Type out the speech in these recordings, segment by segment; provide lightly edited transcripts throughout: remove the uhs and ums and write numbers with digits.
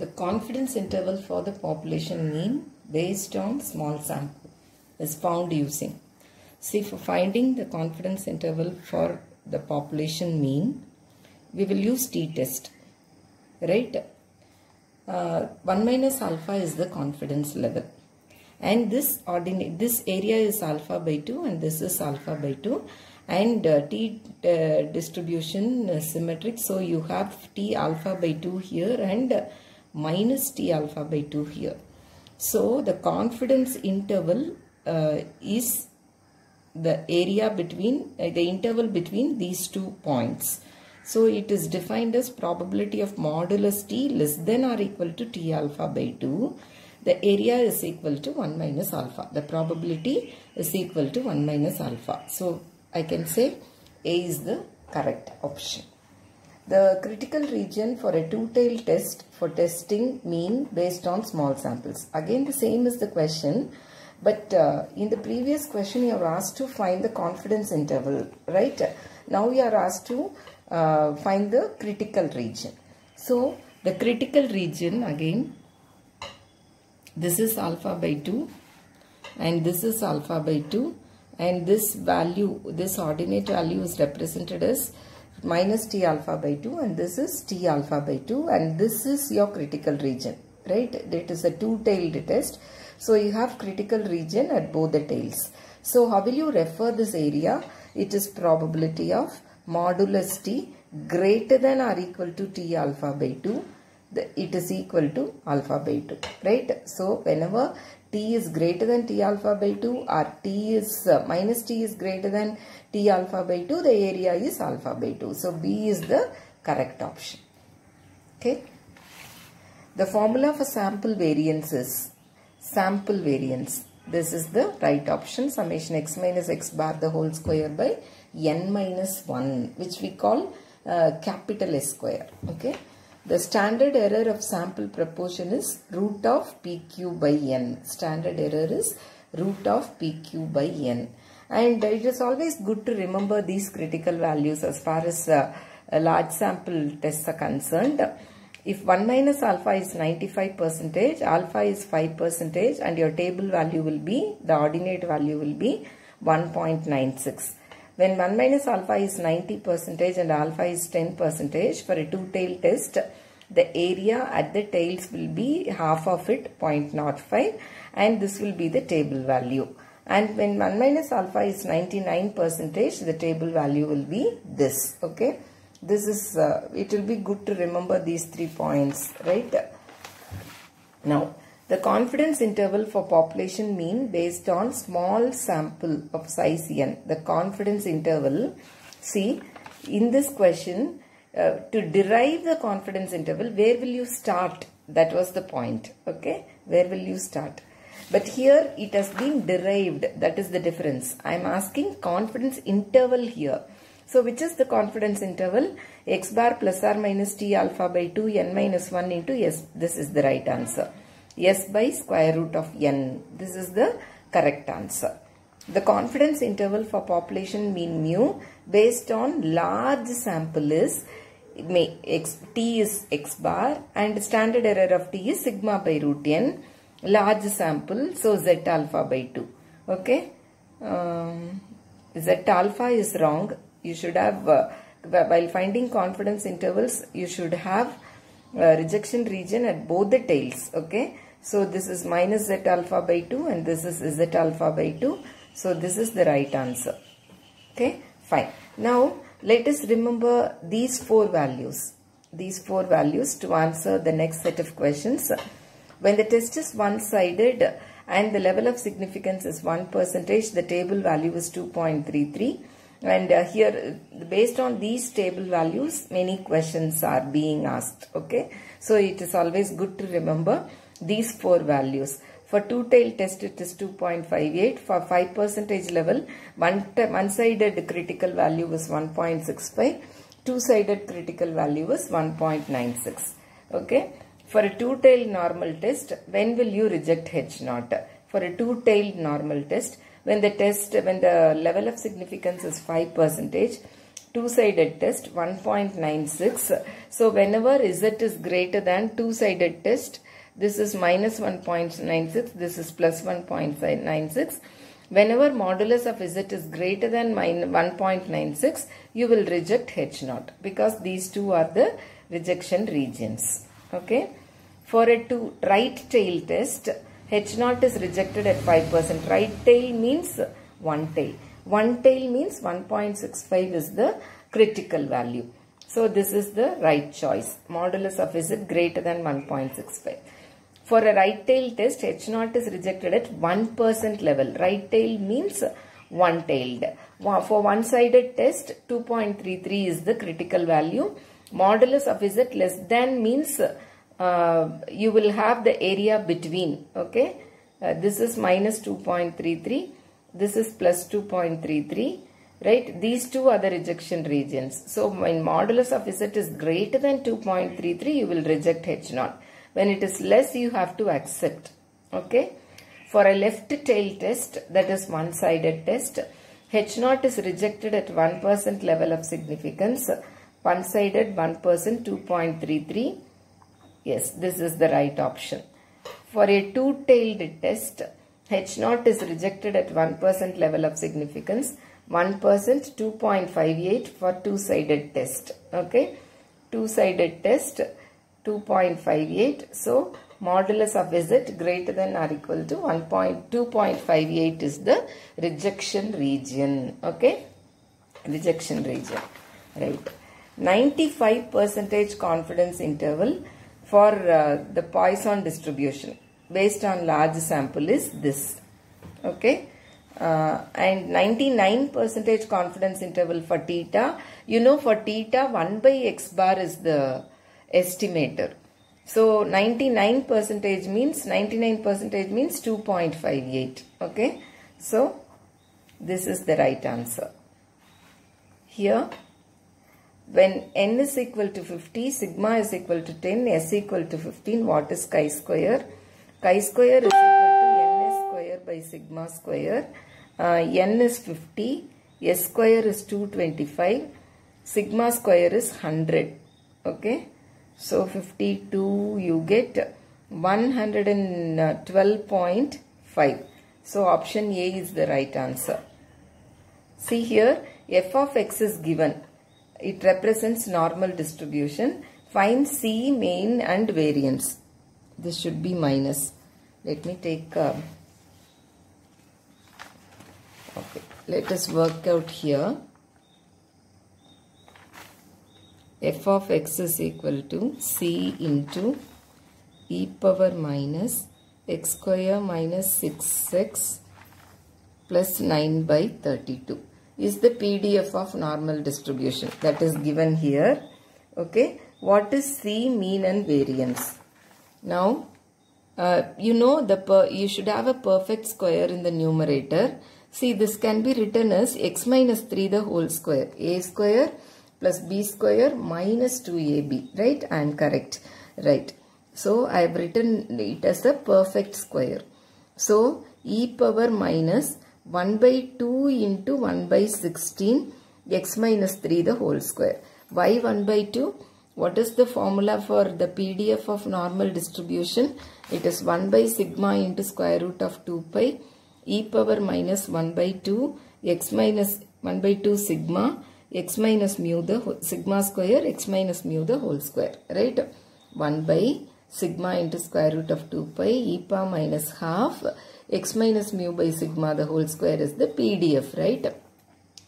the confidence interval for the population mean based on small sample is found using. See, for finding the confidence interval for the population mean, we will use t-test, right? 1 minus alpha is the confidence level, and this area is alpha by 2 and this is alpha by 2, and t distribution is symmetric, so you have t alpha by 2 here and minus t alpha by 2 here. So the confidence interval is the area between the interval between these 2 points. So it is defined as probability of modulus t less than or equal to t alpha by 2. The area is equal to 1 minus alpha. The probability is equal to 1 minus alpha. So I can say A is the correct option. The critical region for a two-tailed test for testing mean based on small samples. Again, the same is the question, but in the previous question you are asked to find the confidence interval, right? Now you are asked to find the critical region. So the critical region, again, this is alpha by 2 and this is alpha by 2, and this value, this ordinate value is represented as minus t alpha by 2 and this is t alpha by 2, and this is your critical region, right? It is a two-tailed test, so you have critical region at both the tails. So how will you refer this area? It is probability of modulus t greater than or equal to t alpha by 2. It is equal to alpha by 2, right? So whenever t is greater than t alpha by 2 or t is minus t is greater than t alpha by 2, the area is alpha by 2. So B is the correct option. Okay. The formula for sample variance is sample variance. This is the right option, summation x minus x bar the whole square by n minus 1, which we call capital S square. Okay. The standard error of sample proportion is root of PQ by n. Standard error is root of PQ by n. And it is always good to remember these critical values as far as large sample tests are concerned. If 1 minus alpha is 95%, alpha is 5%, and your table value will be, the ordinate value will be 1.96. When 1 minus alpha is 90% and alpha is 10%, for a two-tailed test, the area at the tails will be half of it, 0.05, and this will be the table value. And when 1 minus alpha is 99%, the table value will be this. Okay, this is, it will be good to remember these 3 points, right? Now, the confidence interval for population mean based on small sample of size n. The confidence interval, see, in this question, to derive the confidence interval, where will you start? That was the point. Okay, where will you start? But here it has been derived. That is the difference. I am asking confidence interval here. So which is the confidence interval? X bar plus or minus t alpha by 2 n minus 1 into s. This is the right answer. S by square root of n. This is the correct answer. The confidence interval for population mean mu based on large sample is t is x bar and standard error of t is sigma by root n. Large sample, so z alpha by 2. Okay, z alpha is wrong. You should have, while finding confidence intervals, you should have rejection region at both the tails. Okay, so this is minus z alpha by 2 and this is z alpha by 2. So this is the right answer. Okay, fine. Now let us remember these 4 values. These 4 values to answer the next set of questions. When the test is one-sided and the level of significance is 1%, the table value is 2.33. And here, based on these table values, many questions are being asked. Okay, so it is always good to remember these 4 values. For two-tailed test, it is 2.58. For 5% level, one-sided critical value is 1.65. Two-sided critical value is 1.96. Okay. For a two-tailed normal test, when will you reject H0? For a two-tailed normal test, when the level of significance is 5%, two-sided test 1.96. So whenever Z is greater than two-sided test, this is minus 1.96, this is plus 1.96. Whenever modulus of Z is greater than 1.96, you will reject H0 because these two are the rejection regions. Okay. For a right tail test, H0 is rejected at 5%. Right tail means one tail. One tail means 1.65 is the critical value. So this is the right choice. Modulus of Z greater than 1.65. For a right tail test, H0 is rejected at 1% level. Right tail means one-tailed. For one-sided test, 2.33 is the critical value. Modulus of Z less than means you will have the area between. Okay, this is minus 2.33. This is plus 2.33. Right? These two are the rejection regions. So when modulus of Z is greater than 2.33, you will reject H0. When it is less, you have to accept. Okay. For a left tail test, that is one-sided test, H0 is rejected at 1% level of significance. One-sided 1%, 2.33. Yes, this is the right option. For a two-tailed test, H0 is rejected at 1% level of significance. 1%, 2.58 for two-sided test. Okay. Two-sided test, 2.58. So, modulus of Z greater than or equal to 2.58 is the rejection region. Okay. Rejection region. Right. 95% confidence interval for the Poisson distribution based on large sample is this. Okay. And 99% confidence interval for theta. You know, for theta 1 by x bar is the estimator. So 99% means 2.58. Okay. So this is the right answer. Here, when n is equal to 50, sigma is equal to 10, s equal to 15, what is chi square? Chi square is equal to ns square by sigma square. N is 50, s square is 225, sigma square is 100. Okay. So 52 you get 112.5. So option A is the right answer. See here, f of x is given. It represents normal distribution. Find C, mean and variance. This should be minus. Let me take... okay. Let us work out here. F of x is equal to C into e power minus x square minus 6x plus 9 by 32 is the PDF of normal distribution that is given here. Okay. What is C, mean and variance? Now, you know you should have a perfect square in the numerator. See, this can be written as x minus 3 the whole square. A square plus b square minus 2ab. Right? I am correct. Right. So, I have written it as a perfect square. So, e power minus 1 by 2 into 1 by 16 x minus 3 the whole square. Why 1 by 2? What is the formula for the PDF of normal distribution? It is 1 by sigma into square root of 2 pi e power minus 1 by 2 x minus 1 by 2 sigma x minus mu the sigma square x minus mu the whole square. Right? 1 by sigma into square root of 2 pi e power minus half x minus mu by sigma the whole square is the PDF. Right?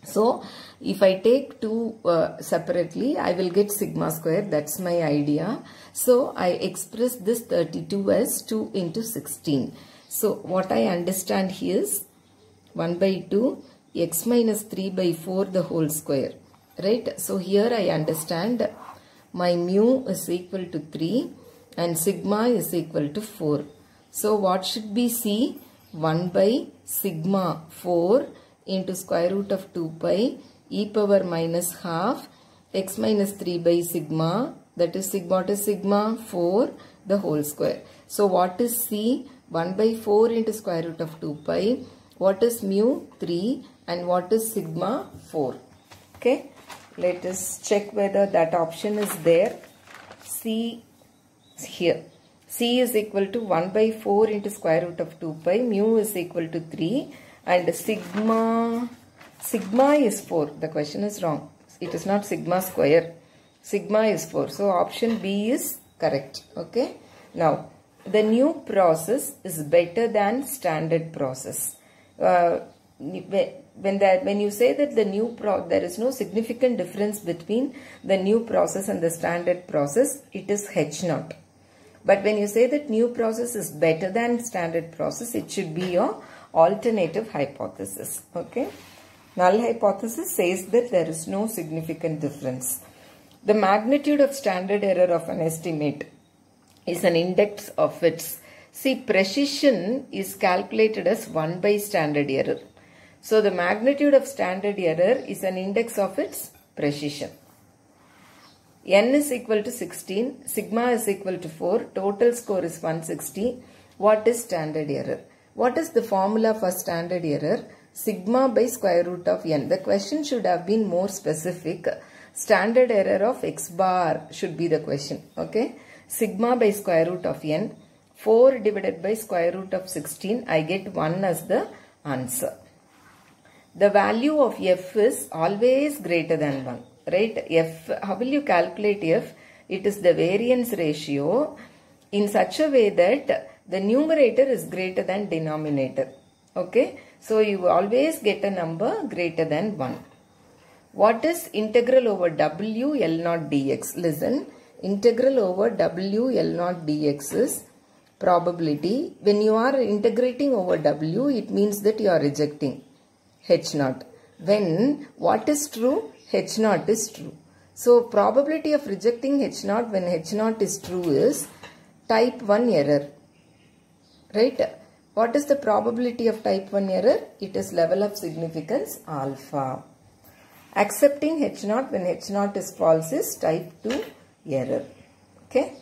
So, if I take 2 separately, I will get sigma square. That's my idea. So, I express this 32 as 2 into 16. So, what I understand here is 1 by 2 x minus 3 by 4 the whole square. Right? So, here I understand my mu is equal to 3 and sigma is equal to 4. So, what should be C? 1 by sigma 4 into square root of 2 pi e power minus half x minus 3 by sigma, that is what is sigma? 4 the whole square. So what is C? 1 by 4 into square root of 2 pi. What is mu? 3 and what is sigma? 4. Okay. Let us check whether that option is there. C here. C is equal to 1 by 4 into square root of 2 pi. Mu is equal to 3. And sigma is 4. The question is wrong. It is not sigma square. Sigma is 4. So option B is correct. Okay. Now, the new process is better than standard process. When you say that there is no significant difference between the new process and the standard process, it is H0. But when you say that new process is better than standard process, it should be your alternative hypothesis. Okay. Null hypothesis says that there is no significant difference. The magnitude of standard error of an estimate is an index of its. See, precision is calculated as 1 by standard error. So the magnitude of standard error is an index of its precision. N is equal to 16, sigma is equal to 4, total score is 160. What is standard error? What is the formula for standard error? Sigma by square root of n. The question should have been more specific. Standard error of x bar should be the question. Okay. Sigma by square root of n. 4 divided by square root of 16. I get 1 as the answer. The value of f is always greater than 1. Right? F, how will you calculate f? It is the variance ratio in such a way that the numerator is greater than denominator. Okay? So you always get a number greater than 1. What is integral over w L naught dx? Listen, integral over w L naught dx is probability. When you are integrating over w, it means that you are rejecting H0. When what is true? H0 is true. So probability of rejecting H0 when H0 is true is type 1 error. Right? What is the probability of type 1 error? It is level of significance alpha. Accepting H0 when H0 is false is type 2 error. Okay.